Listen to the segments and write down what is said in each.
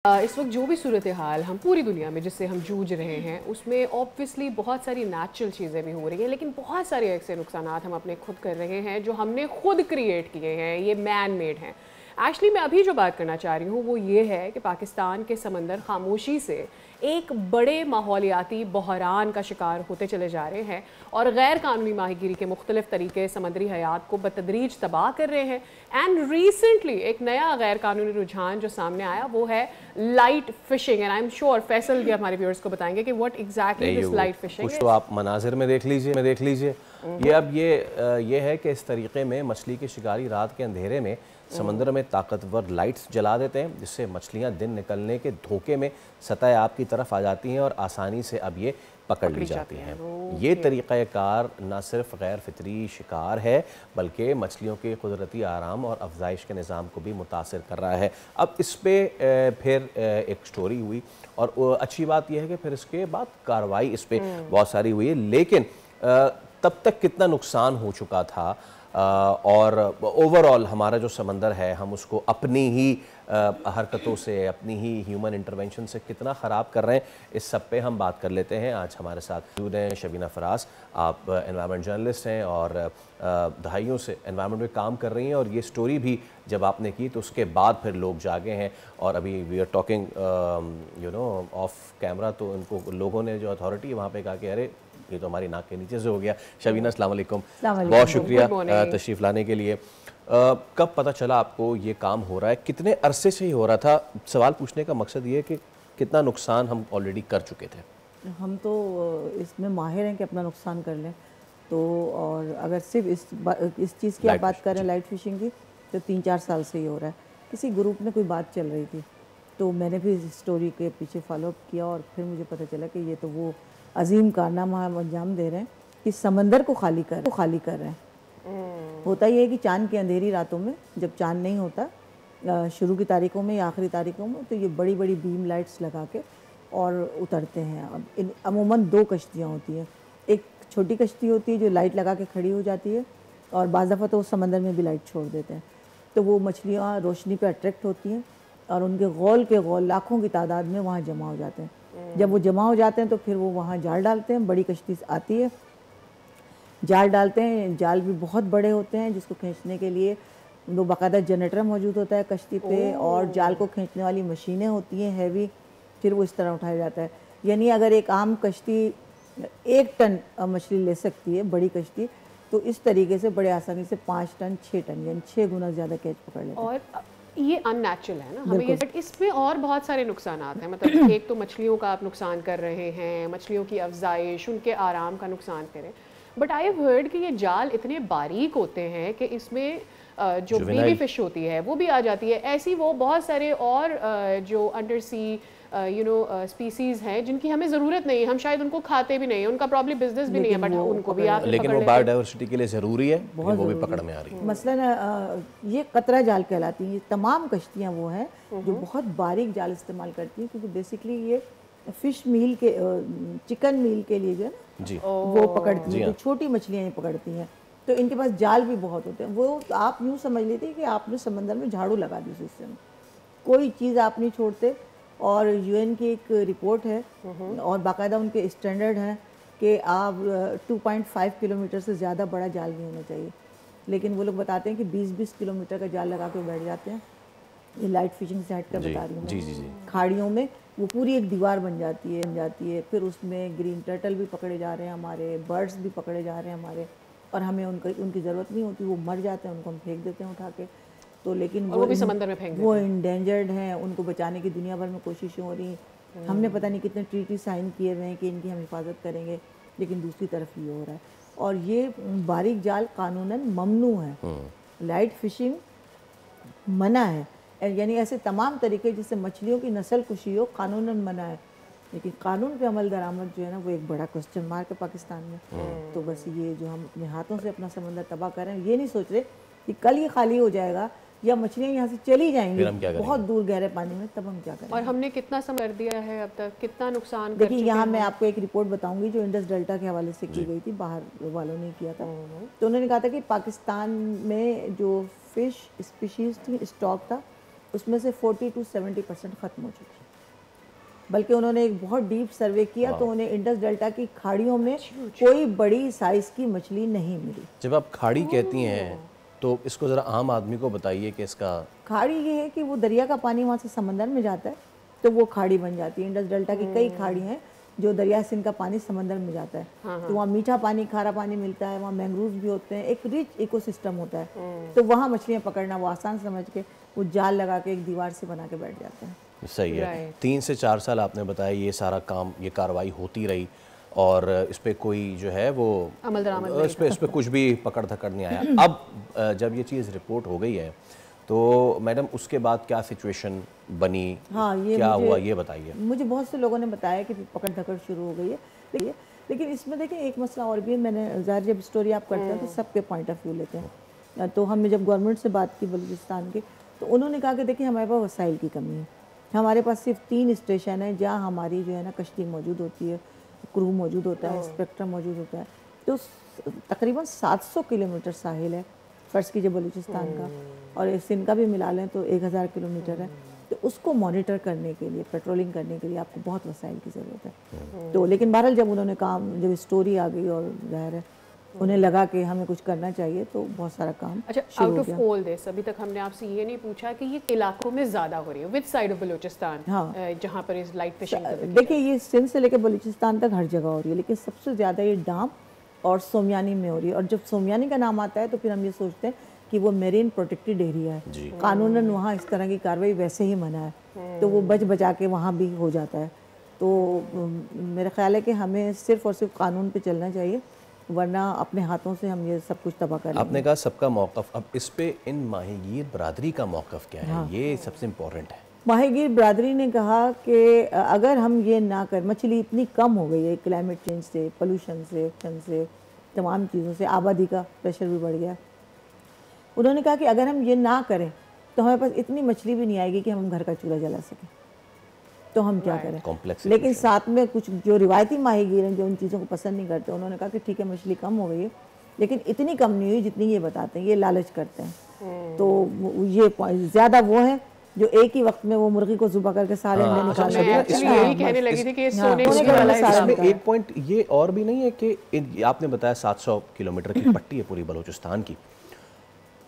इस वक्त जो भी सूरत हाल हम पूरी दुनिया में जिससे हम जूझ रहे हैं उसमें ऑब्वियसली बहुत सारी नेचुरल चीज़ें भी हो रही हैं, लेकिन बहुत सारे ऐसे नुकसान हम अपने खुद कर रहे हैं जो हमने खुद क्रिएट किए हैं, ये मैन मेड हैं। एक्चुअली मैं अभी जो बात करना चाह रही हूँ वो ये है कि पाकिस्तान के समंदर खामोशी से एक बड़े माहौलियाती बहरान का शिकार होते चले जा रहे हैं और गैर कानूनी माहीगीरी के मुख्तलिफ तरीके समुद्री हयात को बतदरीज तबाह कर रहे हैं। एंड रिसेंटली एक नया गैर कानूनी रुझान जो सामने आया वो है light fishing. And I am sure Faisal भी हमारे व्यूअर्स को बताएंगे कि what exactly this light fishing है। तो आप मनाजिर में देख लीजिए ये अब ये है कि इस तरीके में मछली के शिकारी रात के अंधेरे में समंदर में ताकतवर लाइट्स जला देते हैं, जिससे मछलियां दिन निकलने के धोखे में सतह आब की तरफ आ जाती हैं और आसानी से अब ये पकड़ ली जाती हैं। ये तरीक़ाकार न सिर्फ गैर फितरी शिकार है बल्कि मछलियों के कुदरती आराम और अफजाइश के निज़ाम को भी मुतासिर कर रहा है। अब इस पर फिर एक स्टोरी हुई और अच्छी बात यह है कि फिर इसके बाद कार्रवाई इस पर बहुत सारी हुई है, लेकिन तब तक कितना नुकसान हो चुका था और ओवरऑल हमारा जो समंदर है हम उसको अपनी ही हरकतों से, अपनी ही ह्यूमन इंटरवेंशन से कितना ख़राब कर रहे हैं, इस सब पे हम बात कर लेते हैं। आज हमारे साथ मौजूद हैं शबीना फराज। आप एनवायरनमेंट जर्नलिस्ट हैं और दहाइयों से एनवायरनमेंट में काम कर रही हैं और ये स्टोरी भी जब आपने की तो उसके बाद फिर लोग जागे हैं और अभी we are talking off camera, तो उनको लोगों ने जो अथॉरिटी वहाँ पर कहा कि अरे ये तो हमारी नाक के नीचे से हो गया। शबीना अस्सलाम वालेकुम, बहुत शुक्रिया तशरीफ़ लाने के लिए। कब पता चला आपको ये काम हो रहा है, कितने अरसे से ही हो रहा था? सवाल पूछने का मकसद ये है कि कितना नुकसान हम ऑलरेडी कर चुके थे। हम तो इसमें माहिर हैं कि अपना नुकसान कर लें, तो और अगर सिर्फ इस चीज़ की आप बात करें लाइट फिशिंग की, तो 3-4 साल से ही हो रहा है। किसी ग्रुप में कोई बात चल रही थी तो मैंने भी इस स्टोरी के पीछे फॉलोअप किया और फिर मुझे पता चला कि ये तो वो अजीम कारनामा हम अंजाम दे रहे हैं कि समंदर को खाली कर रहे हैं। होता ये है कि चांद की अंधेरी रातों में जब चांद नहीं होता शुरू की तारीखों में या आखिरी तारीखों में, तो ये बड़ी बड़ी बीम लाइट्स लगा के और उतरते हैं। अब अमूमन 2 कश्तियाँ होती हैं, एक छोटी कश्ती होती है जो लाइट लगा के खड़ी हो जाती है और बाज़ दफ़ा तो समंदर में भी लाइट छोड़ देते हैं, तो वो मछलियाँ रोशनी पे अट्रैक्ट होती हैं और उनके गौल लाखों की तादाद में वहाँ जमा हो जाते हैं। जब वो जमा हो जाते हैं तो फिर वो वहाँ जाल डालते हैं, बड़ी कश्ती आती है, जाल डालते हैं। जाल भी बहुत बड़े होते हैं जिसको खींचने के लिए वो बाकायदा जनरेटर मौजूद होता है कश्ती पे और जाल को खींचने वाली मशीनें होती हैं हैवी, फिर वो इस तरह उठाया जाता है। यानी अगर एक आम कश्ती 1 टन मछली ले सकती है, बड़ी कश्ती, तो इस तरीके से बड़े आसानी से 5 टन 6 टन यानी 6 गुना ज़्यादा कैच पकड़ लेते हैं। और ये अननेचुरल है ना हमें ये, बट इसमें और बहुत सारे नुकसान हैं। मतलब एक तो मछलियों का आप नुकसान कर रहे हैं, मछलियों की अफजाइश, उनके आराम का नुकसान करें, बट आई हैव हर्ड कि ये जाल इतने बारीक होते हैं कि इसमें जो बेबी फिश होती है वो भी आ जाती है। ऐसी वो बहुत सारे और जो अंडर सी स्पीसीज हैं जिनकी हमें ज़रूरत नहीं है, हम शायद उनको खाते भी नहीं है, उनका प्रॉब्ली बिजनेस भी नहीं है, बट उनको भी आप लेकिन वो बायोडाइवर्सिटी के लिए ज़रूरी है, वो भी पकड़ में आ रही है। मसलन ये कतरा जाल कहलाती हैं। ये तमाम कश्तियाँ वो हैं जो बहुत बारीक जाल इस्तेमाल करती हैं, क्योंकि बेसिकली ये फ़िश मील के चिकन मील के लिए जो है ना वो पकड़ती हैं, तो छोटी मछलियाँ ही पकड़ती हैं, तो इनके पास जाल भी बहुत होते हैं। वो आप यूँ समझ लेते कि आपने समंदर में झाड़ू लगा दी सिस्टम, कोई चीज़ आप नहीं छोड़ते। और यूएन की एक रिपोर्ट है और बाकायदा उनके स्टैंडर्ड हैं कि आप 2.5 किलोमीटर से ज़्यादा बड़ा जाल नहीं होना चाहिए, लेकिन वो लोग बताते हैं कि 20-20 किलोमीटर का जाल लगा के बैठ जाते हैं। ये लाइट फिशिंग से हट कर बता रही हूँ मैं। खाड़ियों में वो पूरी एक दीवार बन जाती है, फिर उसमें ग्रीन टर्टल भी पकड़े जा रहे हैं हमारे, बर्ड्स भी पकड़े जा रहे हैं हमारे, और हमें उनकी ज़रूरत नहीं होती, वो मर जाते हैं, उनको हम फेंक देते हैं उठा के। तो लेकिन वो भी समंदर में फेंक देते हैं। वो इंडेंजर्ड हैं, उनको बचाने की दुनिया भर में कोशिशें हो रही हैं। हमने पता नहीं कितने ट्रीटी साइन किए हुए हैं कि इनकी हम हिफाजत करेंगे, लेकिन दूसरी तरफ ये हो रहा है। और ये बारीक जाल कानूनन ममनू है, लाइट फिशिंग मना है, यानी ऐसे तमाम तरीके जिससे मछलियों की नस्ल कुशी हो कानूनन मना है, लेकिन कानून पे अमल दरामद जो है ना वो एक बड़ा क्वेश्चन मार्क है पाकिस्तान में। तो बस ये जो हम अपने हाथों से अपना समंदर तबाह कर रहे हैं, ये नहीं सोच रहे कि कल ये खाली हो जाएगा या मछलियाँ यहाँ से चली जाएंगी बहुत दूर गहरे पानी में, तब हम क्या करें। और हमने कितना समय कर दिया है अब तक, कितना नुकसान। देखिए यहाँ मैं आपको एक रिपोर्ट बताऊंगी जो इंडस डेल्टा के हवाले से की गई थी, बाहर वालों ने किया था। तो उन्होंने कहा था कि पाकिस्तान में जो फिश स्पीशीज़ थी, स्टॉक था, उसमें से 40 to 70% ख़त्म हो चुकी है। बल्कि उन्होंने एक बहुत डीप सर्वे किया तो उन्हें इंडस डेल्टा की खाड़ियों में कोई बड़ी साइज़ की मछली नहीं मिली। जब आप खाड़ी कहती हैं तो इसको ज़रा आम आदमी को बताइए कि इसका खाड़ी ये है कि वो दरिया का पानी वहाँ से समंदर में जाता है तो वो खाड़ी बन जाती है। इंडस डेल्टा की कई खाड़ी हैं जो दरिया सिंध का पानी समंदर में जाता है तो वहाँ मीठा पानी खारा पानी मिलता है, वहाँ मैंग्रोव्स भी होते हैं, एक रिच इकोसिस्टम होता है। तो वहाँ मछलियाँ पकड़ना वो आसान समझ के वो जाल लगा के एक दीवार से बना के बैठ जाते हैं। सही है। 3 से 4 साल आपने बताया ये सारा काम, ये कार्रवाई होती रही और इस पे कोई जो है वो इस पे कुछ भी पकड़ धकड़ नहीं आया। अब जब ये चीज़ रिपोर्ट हो गई है तो मैडम उसके बाद क्या सिचुएशन बनी, हाँ, ये क्या हुआ ये बताइए। मुझे बहुत से लोगों ने बताया कि पकड़ धकड़ शुरू हो गई है, लेकिन इसमें देखिए एक मसला और भी है। मैंने ज़ाहिर जब स्टोरी आप करते हैं तो सबके पॉइंट ऑफ व्यू लेते हैं। तो हमने जब गवर्नमेंट से बात की बलूचिस्तान की तो उन्होंने कहा कि देखिए हमारे पास वसाइल की कमी है, हमारे पास सिर्फ 3 स्टेशन है जहाँ हमारी जो है ना कश्ती मौजूद होती है, क्रू मौजूद होता है, स्पेक्ट्रम मौजूद होता है। तो तकरीबन 700 किलोमीटर साहिल है फ़र्ज़ कीजिए बलूचिस्तान का, और सिंध का भी मिला लें तो 1000 किलोमीटर है। तो उसको मॉनिटर करने के लिए, पेट्रोलिंग करने के लिए आपको बहुत वसाइल की ज़रूरत है। तो लेकिन बहरहाल जब उन्होंने काम, जब स्टोरी आ गई और ज़ाहिर है उन्हें लगा कि हमें कुछ करना चाहिए तो बहुत सारा काम। अच्छा, आउट ऑफ ऑल दिस अभी तक हमने आपसे ये नहीं पूछा कि ये इलाकों में ज़्यादा हो रही है, विच साइड ऑफ बलूचिस्तान, जहाँ पर इस लाइट फिशिंग। देखिए ये सिंध से लेकर बलूचिस्तान तक हर जगह हो रही है, लेकिन सबसे ज़्यादा ये डाम और सोमियानी में हो रही है। और जब सोमियानी का नाम आता है तो फिर हम ये सोचते हैं कि वो मेरीन प्रोटेक्टेड एरिया है, कानूनन वहाँ इस तरह की कार्रवाई वैसे ही मना है, तो वो बचा के वहाँ भी हो जाता है। तो मेरा ख्याल है कि हमें सिर्फ और सिर्फ कानून पे चलना चाहिए, वरना अपने हाथों से हम ये सब कुछ तबाह कर लेंगे। आपने कहा सबका मौक़िफ़, अब इस पे इन माहीगीर बरादरी का मौक़िफ़ क्या है? ये सबसे इम्पोर्टेंट है। माहीगीर बरादरी ने कहा कि अगर हम ये ना कर, मछली इतनी कम हो गई है क्लाइमेट चेंज से, पोल्यूशन से, तमाम चीज़ों से, आबादी का प्रेशर भी बढ़ गया। उन्होंने कहा कि अगर हम ये ना करें तो हमारे पास इतनी मछली भी नहीं आएगी कि हम घर का चूल्हा जला सकें, तो हम क्या करें। लेकिन साथ में कुछ जो रिवायती माहीगीर हैं जो उन चीज़ों को पसंद नहीं करते, उन्होंने कहा कि ठीक है मछली कम हो गई है लेकिन इतनी कम नहीं हुई जितनी ये बताते हैं, ये लालच करते हैं। तो ये ज़्यादा वो हैं जो एक ही वक्त में वो मुर्गी को ज़ुबा करके सारे अंडे निकाल सकते हैं। यही कहने लगी थी कि ये सोने वाला है। इसमें एक पॉइंट ये और भी नहीं है कि आपने बताया 700 किलोमीटर की पट्टी है पूरी बलूचिस्तान की,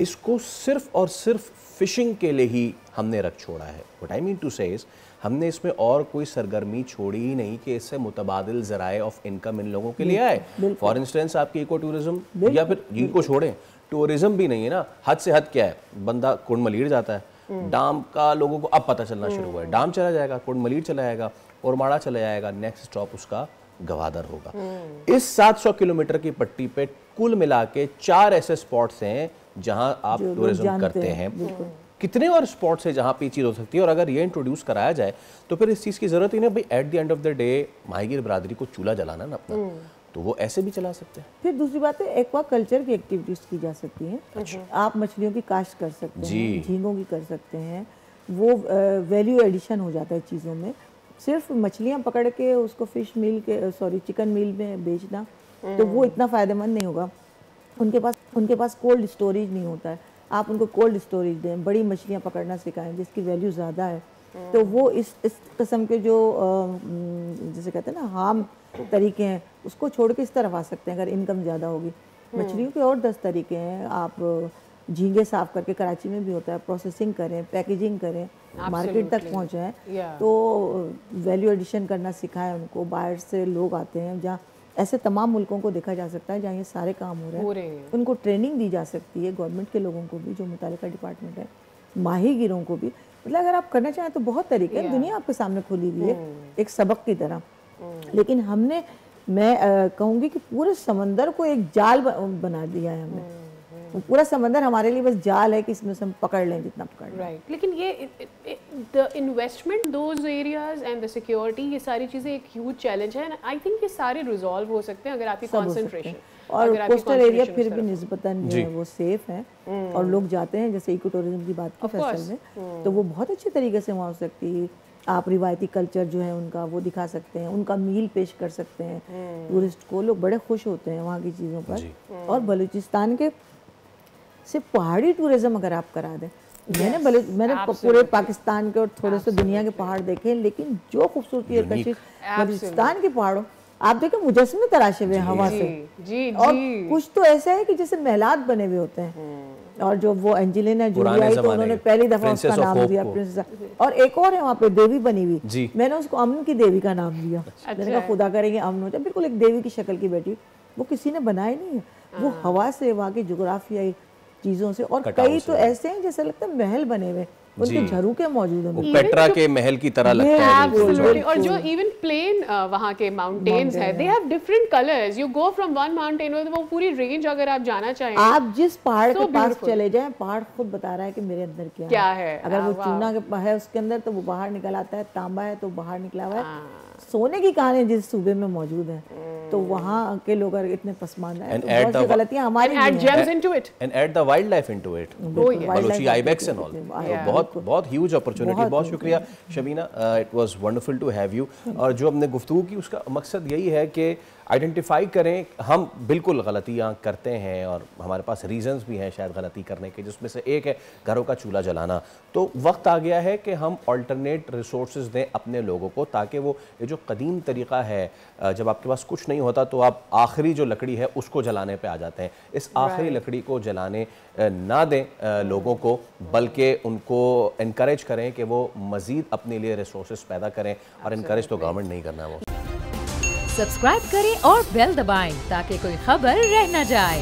इसको सिर्फ और सिर्फ फिशिंग के लिए ही हमने रख छोड़ा है। व्हाट आई मीन टू से इज हमने इसमें और कोई सरगर्मी छोड़ी ही नहीं कि इससे मुतबादिल ज़राए ऑफ इनकम इन लोगों के लिए आए। फॉर इंस्टेंस आपकी इको टूरिज्म, या फिर इनको छोड़ें, टूरिज्म भी नहीं है ना, हद से हद क्या है, बंदा कुंड मलीर जाता है, डाम का लोगों को अब पता चलना शुरू हुआ है, डाम चला जाएगा, कुंड मलीर चला जाएगा, ओरमाड़ा चला जाएगा, नेक्स्ट स्टॉप उसका गवादर होगा। इस 700 किलोमीटर की पट्टी पे कुल मिला के 4 ऐसे स्पॉट्स हैं जहां आप टूरिज्म करते हैं। कितने और स्पॉट्स है जहाँ पे चीज़ हो सकती है, और अगर ये इंट्रोड्यूस कराया जाए तो फिर इस चीज़ की ज़रूरत ही नहीं भाई, at the end of the day माहीगीर बरादरी को चूल्हा जलाना ना अपना, तो वो ऐसे भी चला सकते हैं। फिर दूसरी बात है एक्वा कल्चर की एक्टिविटीज़ की जा सकती हैं। आप मछलियों की काश्त कर सकते हैं, झींगों की कर सकते हैं, वो वैल्यू एडिशन हो जाता है चीज़ों में। सिर्फ मछलियाँ पकड़ के उसको फिश मील के चिकन मील में बेचना तो वो इतना फ़ायदेमंद नहीं होगा। उनके पास कोल्ड स्टोरेज नहीं होता है, आप उनको कोल्ड स्टोरेज दें, बड़ी मछलियाँ पकड़ना सिखाएं जिसकी वैल्यू ज़्यादा है, तो वो इस किस्म के जो जैसे कहते हैं ना हार्म तरीके हैं उसको छोड़ के इस तरफ आ सकते हैं अगर इनकम ज़्यादा होगी। मछलियों के और 10 तरीके हैं, आप झींगे साफ़ करके, कराची में भी होता है, प्रोसेसिंग करें, पैकेजिंग करें, मार्केट तक पहुँचाएँ, तो वैल्यू एडिशन करना सिखाएं उनको। बाहर से लोग आते हैं, जहाँ ऐसे तमाम मुल्कों को देखा जा सकता है जहाँ ये सारे काम हो रहे हैं, उनको ट्रेनिंग दी जा सकती है, गवर्नमेंट के लोगों को भी जो मुतालिका डिपार्टमेंट है, माहीगीरों को भी। मतलब अगर आप करना चाहें तो बहुत तरीके हैं, दुनिया आपके सामने खुली हुई है एक सबक की तरह। लेकिन हमने, मैं कहूँगी कि पूरे समंदर को एक जाल बना दिया है हमने। पूरा समंदर हमारे लिए बस जाल है कि इसमें से हम पकड़ लें जितना पकड़ लें। राइट, लेकिन ये the investment those areas and the security, ये सारी चीज़ें एक ह्यूज चैलेंज है। आई थिंक ये सारे रिजॉल्व हो सकते हैं अगर आपकी कॉन्सेंट्रेशन, और कोस्टल एरिया फिर भी निस्बतन जो है वो सेफ है, और लोग जाते हैं, जैसे इको टूरिज्म की बात की फैसल में, तो वो बहुत अच्छे तरीके से वहाँ हो सकती है। आप रिवायती कल्चर जो है उनका वो दिखा सकते हैं, उनका मील पेश कर सकते हैं टूरिस्ट को, लोग बड़े खुश होते हैं वहाँ की चीज़ों पर। और बलूचिस्तान के सिर्फ पहाड़ी टूरिज़्म अगर आप करा दें मैंने पूरे पाकिस्तान के और थोड़े से दुनिया के पहाड़ देखे, लेकिन जो खूबसूरती है कशिश बलूचिस्तान के पहाड़ों, आप देखें मुजस्समे तराशे हुए हवा से। जी और कुछ तो ऐसा है कि जैसे महलात बने हुए होते हैं। और जो वो एंजेलिना जूली आई तो उन्होंने पहली दफा उसका नाम दिया प्रिंसेस। और एक और है वहाँ पे देवी बनी हुई, मैंने उसको अमन की देवी का नाम दिया। मैंने कहा खुदा करेंगे अमन हो जाए, बिल्कुल एक देवी की शक्ल की बेटी। वो किसी ने बनाई नहीं है, वो हवा से, वहाँ की जोग्राफियाई चीजों से। और कई तो ऐसे हैं जैसे लगता है महल बने हुए, उनके झरोखे मौजूद हैं, पेट्रा के महल की तरह लगता है। Absolutely. और जो इवन प्लेन वहाँ के माउंटेन्स है, they have different colours. You go from one mountain, वो पूरी रेंज अगर आप जाना चाहें, आप जिस पहाड़ के पास चले जाएं, पहाड़ खुद बता रहा है कि मेरे अंदर क्या है। अगर वो चूना है उसके अंदर तो वो बाहर निकल आता है, तांबा है तो बाहर निकला हुआ है। सोने की कहानी जिस सूबे में मौजूद है, तो वहाँ के लोग अगर इतने पसमानदा हैं तो बहुत सी गलतियाँ हमारी add gems into it and add the wildlife into it, Balochi ibex and all। बहुत ह्यूज अपॉर्चुनिटी। बहुत शुक्रिया Shabina, it was wonderful to have you. और जो हमने गुफ्तगू की उसका मकसद यही है कि आइडेंटिफाई करें, हम बिल्कुल गलतियाँ करते हैं और हमारे पास रीजंस भी हैं शायद गलती करने के, जिसमें से एक है घरों का चूल्हा जलाना। तो वक्त आ गया है कि हम अल्टरनेट रिसोर्सेज दें अपने लोगों को, ताकि वो ये जो कदीम तरीक़ा है, जब आपके पास कुछ नहीं होता तो आप आखिरी जो लकड़ी है उसको जलाने पे आ जाते हैं, इस आखिरी लकड़ी को जलाने ना दें लोगों को, बल्कि उनको इनकरेज करें कि वो मज़ीद अपने लिए रिसोर्सेज पैदा करें। और इनकरेज तो गवर्नमेंट नहीं करना है वो। सब्सक्राइब करें और बेल दबाएं ताकि कोई खबर रह न जाए।